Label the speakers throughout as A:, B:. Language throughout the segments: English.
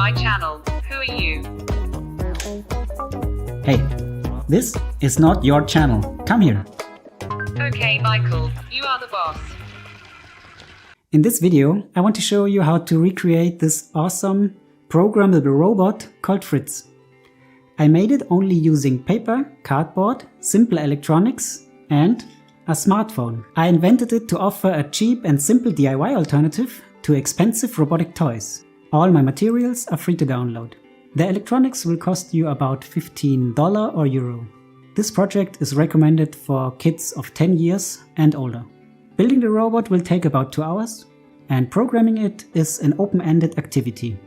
A: my channel. Who are you?
B: Hey, this is not your channel. Come here.
A: Okay, Michael, you are the boss.
B: In this video, I want to show you how to recreate this awesome programmable robot called Fritz. I made it only using paper, cardboard, simple electronics, and a smartphone. I invented it to offer a cheap and simple DIY alternative to expensive robotic toys. All my materials are free to download. The electronics will cost you about $15 or euro. This project is recommended for kids of 10 years and older. Building the robot will take about 2 hours, and programming it is an open-ended activity.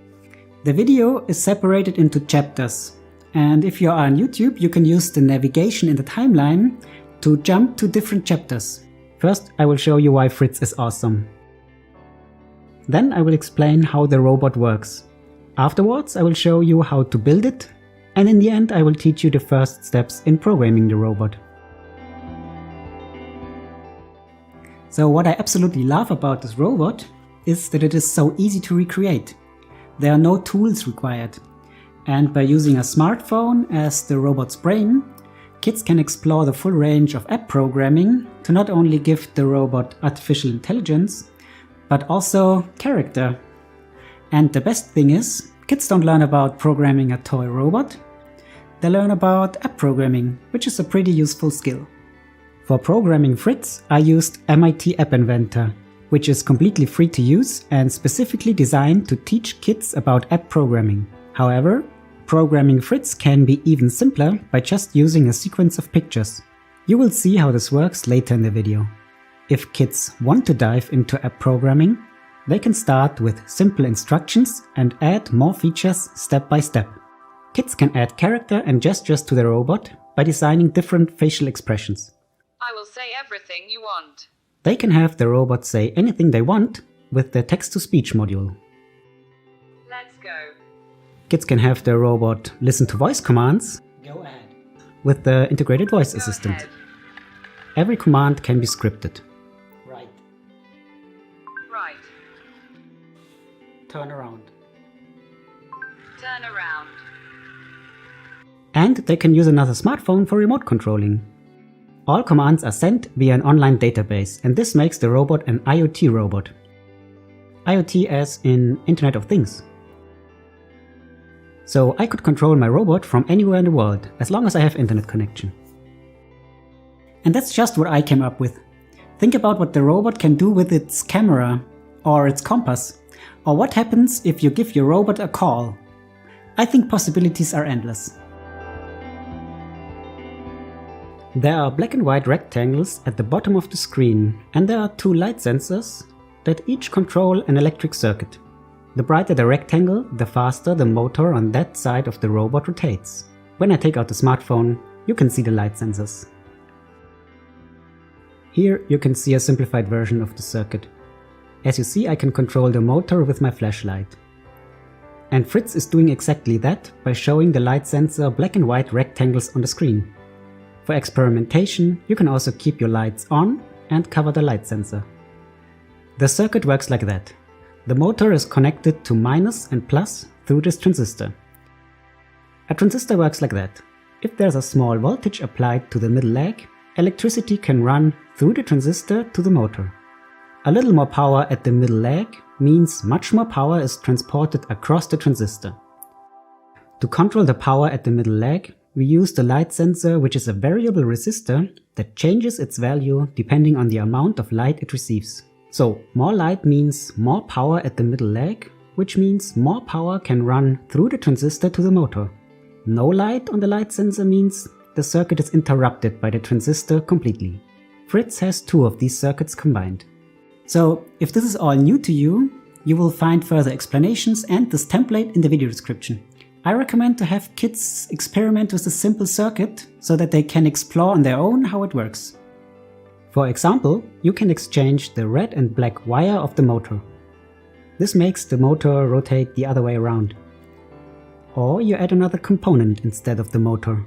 B: The video is separated into chapters, and if you are on YouTube, you can use the navigation in the timeline to jump to different chapters. First, I will show you why Fritz is awesome. Then I will explain how the robot works. Afterwards, I will show you how to build it, and in the end I will teach you the first steps in programming the robot. So what I absolutely love about this robot is that it is so easy to recreate. There are no tools required, and by using a smartphone as the robot's brain, kids can explore the full range of app programming to not only give the robot artificial intelligence, but also character. And the best thing is, kids don't learn about programming a toy robot, they learn about app programming, which is a pretty useful skill. For programming Fritz, I used MIT App Inventor, which is completely free to use and specifically designed to teach kids about app programming. However, programming Fritz can be even simpler by just using a sequence of pictures. You will see how this works later in the video. If kids want to dive into app programming, they can start with simple instructions and add more features step by step. Kids can add character and gestures to the robot by designing different facial expressions.
A: I will say everything you want.
B: They can have the robot say anything they want with the text-to-speech module.
A: Let's go.
B: Kids can have the robot listen to voice commands. Go ahead. With the integrated voice assistant.
A: Ahead.
B: Every command can be scripted. Right.
A: Right.
B: Turn around.
A: Turn around.
B: And they can use another smartphone for remote controlling. All commands are sent via an online database, and this makes the robot an IoT robot. IoT as in Internet of Things. So I could control my robot from anywhere in the world, as long as I have internet connection. And that's just what I came up with. Think about what the robot can do with its camera, or its compass, or what happens if you give your robot a call. I think possibilities are endless. There are black and white rectangles at the bottom of the screen, and there are 2 light sensors that each control an electric circuit. The brighter the rectangle, the faster the motor on that side of the robot rotates. When I take out the smartphone, you can see the light sensors. Here you can see a simplified version of the circuit. As you see, I can control the motor with my flashlight. And Fritz is doing exactly that by showing the light sensor black and white rectangles on the screen. For experimentation, you can also keep your lights on and cover the light sensor. The circuit works like that. The motor is connected to minus and plus through this transistor. A transistor works like that. If there's a small voltage applied to the middle leg, electricity can run through the transistor to the motor. A little more power at the middle leg means much more power is transported across the transistor. To control the power at the middle leg, we use the light sensor, which is a variable resistor that changes its value depending on the amount of light it receives. So more light means more power at the middle leg, which means more power can run through the transistor to the motor. No light on the light sensor means the circuit is interrupted by the transistor completely. Fritz has 2 of these circuits combined. So if this is all new to you, you will find further explanations and this template in the video description. I recommend to have kids experiment with a simple circuit so that they can explore on their own how it works. For example, you can exchange the red and black wire of the motor. This makes the motor rotate the other way around. Or you add another component instead of the motor.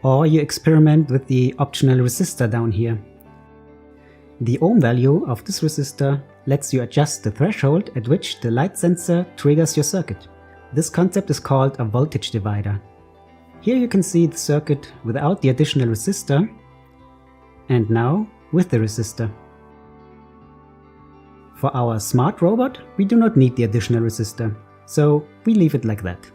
B: Or you experiment with the optional resistor down here. The ohm value of this resistor lets you adjust the threshold at which the light sensor triggers your circuit. This concept is called a voltage divider. Here you can see the circuit without the additional resistor, and now with the resistor. For our smart robot, we do not need the additional resistor, so we leave it like that.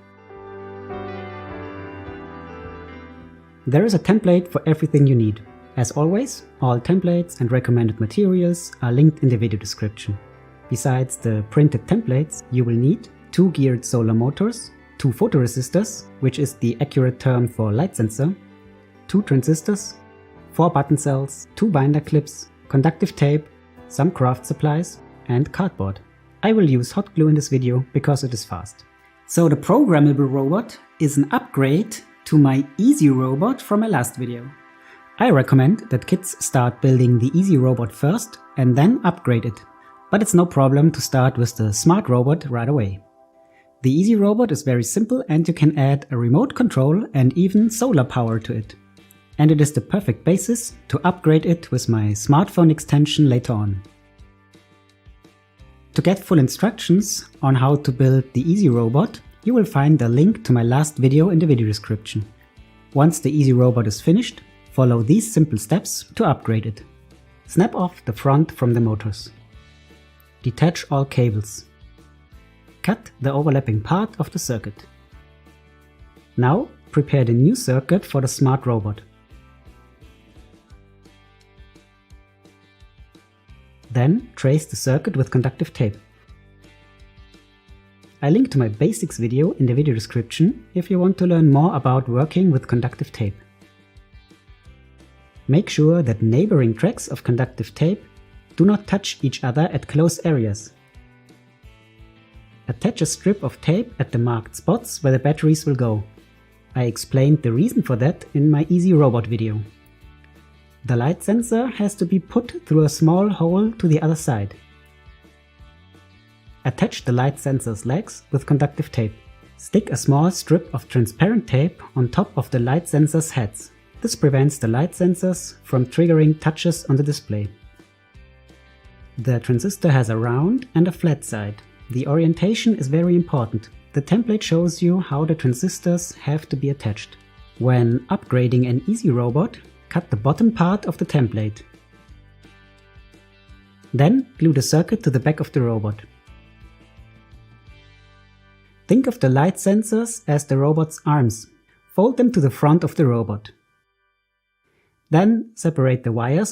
B: There is a template for everything you need. As always, all templates and recommended materials are linked in the video description. Besides the printed templates, you will need 2 geared solar motors, 2 photoresistors, which is the accurate term for light sensor, 2 transistors, 4 button cells, 2 binder clips, conductive tape, some craft supplies, and cardboard. I will use hot glue in this video because it is fast. So the programmable robot is an upgrade to my Easy Robot from my last video. I recommend that kids start building the Easy Robot first and then upgrade it. But it's no problem to start with the Smart Robot right away. The Easy Robot is very simple and you can add a remote control and even solar power to it. And it is the perfect basis to upgrade it with my smartphone extension later on. To get full instructions on how to build the Easy Robot, you will find a link to my last video in the video description. Once the Easy Robot is finished, follow these simple steps to upgrade it. Snap off the front from the motors. Detach all cables. Cut the overlapping part of the circuit. Now prepare the new circuit for the Smart Robot. Then trace the circuit with conductive tape. I link to my basics video in the video description if you want to learn more about working with conductive tape. Make sure that neighboring tracks of conductive tape do not touch each other at close areas. Attach a strip of tape at the marked spots where the batteries will go. I explained the reason for that in my Easy Robot video. The light sensor has to be put through a small hole to the other side. Attach the light sensor's legs with conductive tape. Stick a small strip of transparent tape on top of the light sensor's heads. This prevents the light sensors from triggering touches on the display. The transistor has a round and a flat side. The orientation is very important. The template shows you how the transistors have to be attached. When upgrading an Easy Robot, cut the bottom part of the template. Then glue the circuit to the back of the robot. Think of the light sensors as the robot's arms. Fold them to the front of the robot. Then separate the wires